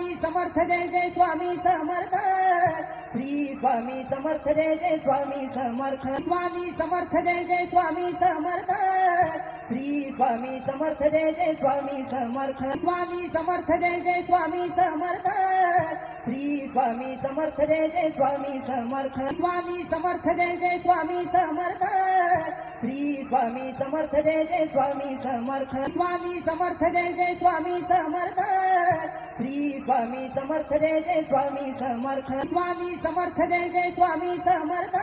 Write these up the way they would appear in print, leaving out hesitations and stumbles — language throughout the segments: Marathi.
स्वामी समर्थ जय जय स्वामी समर्थ श्री स्वामी समर्थ जय जय स्वामी समर्थ स्वामी समर्थ जय जय स्वामी समर्थ श्री स्वामी समर्थ जय जय स्वामी समर्थ स्वामी समर्थ जय जय स्वामी समर्थ श्री स्वामी समर्थ जय जय स्वामी समर्थ स्वामी समर्थ जय जय स्वामी समर्थ श्री स्वामी समर्थ जय जय स्वामी समर्थ स्वामी समर्थ जय जय स्वामी समर्थ श्री स्वामी समर्थ जय जय स्वामी समर्थ स्वामी समर्थ जय जय स्वामी समर्थ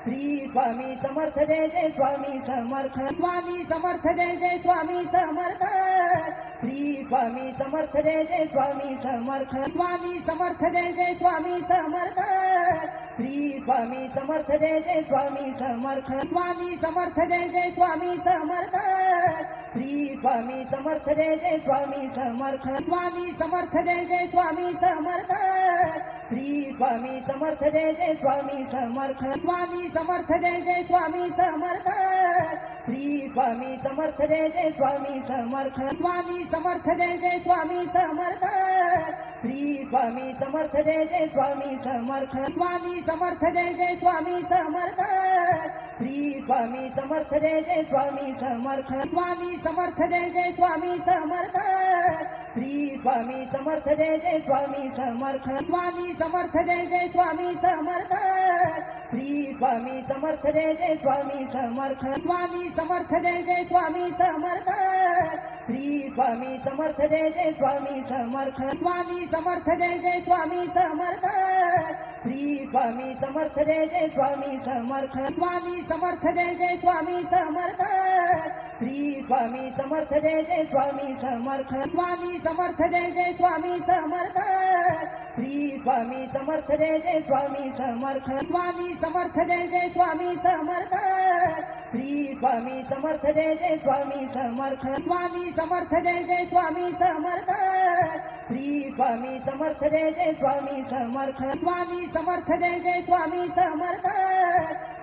श्री स्वामी समर्थ जय जय स्वामी समर्थ स्वामी समर्थ जय जय स्वामी समर्थ श्री स्वामी समर्थ जय जय स्वामी समर्थ स्वामी समर्थ जय जय स्वामी समर्थ श्री स्वामी समर्थ जय जय स्वामी समर्थ स्वामी समर्थ जय जय स्वामी समर्थ श्री स्वामी समर्थ जय जय स्वामी समर्थ स्वामी समर्थ जय जय स्वामी समर्थ श्री स्वामी समर्थ जय जय स्वामी समर्थ स्वामी समर्थ जय जय स्वामी समर्थ श्री स्वामी समर्थ जय जय स्वामी समर्थ स्वामी समर्थ जय जय स्वामी समर्थ श्री स्वामी समर्थ जय जय स्वामी समर्थ स्वामी समर्थ जय जय स्वामी समर्थ श्री स्वामी समर्थ जय जय स्वामी समर्थ स्वामी समर्थ जय जय स्वामी समर्थ श्री स्वामी समर्थ जय जय स्वामी समर्थ स्वामी समर्थ जय जय स्वामी समर्थ श्री स्वामी समर्थ जय जय स्वामी समर्थ स्वामी समर्थ जय जय स्वामी समर्थ श्री स्वामी समर्थ जय जय स्वामी समर्थ स्वामी समर्थ जय जय स्वामी समर्थ श्री स्वामी समर्थ जय जय स्वामी समर्थ स्वामी समर्थ जय जय स्वामी समर्थ श्री स्वामी समर्थ जय जय स्वामी समर्थ स्वामी समर्थ जय जय स्वामी समर्थ श्री स्वामी समर्थ जय जय स्वामी समर्थ स्वामी समर्थ जय जय स्वामी समर्थ श्री स्वामी समर्थ जय जय स्वामी समर्थ स्वामी समर्थ जय जय स्वामी समर्थ श्री स्वामी समर्थ जय जय स्वामी समर्थ स्वामी समर्थ जय जय स्वामी समर्थ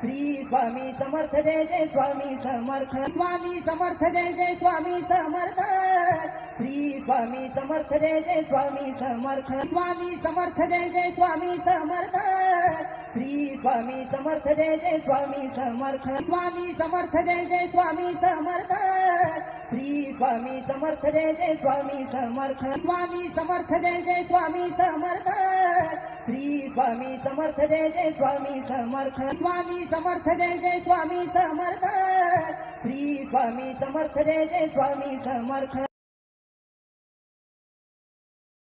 श्री स्वामी समर्थ जय जय स्वामी समर्थ स्वामी समर्थ जय जय स्वामी समर्थ श्री स्वामी समर्थ जय जय स्वामी समर्थ स्वामी समर्थ जय जय स्वामी समर्थ श्री स्वामी समर्थ जय जय स्वामी समर्थ स्वामी समर्थ जय जय स्वामी समर्थ श्री स्वामी समर्थ जय जय स्वामी समर्थ स्वामी समर्थ जय जय स्वामी समर्थ श्री स्वामी समर्थ जय जय स्वामी समर्थ स्वामी समर्थ जय जय स्वामी समर्थ श्री स्वामी समर्थ जय जय स्वामी समर्थ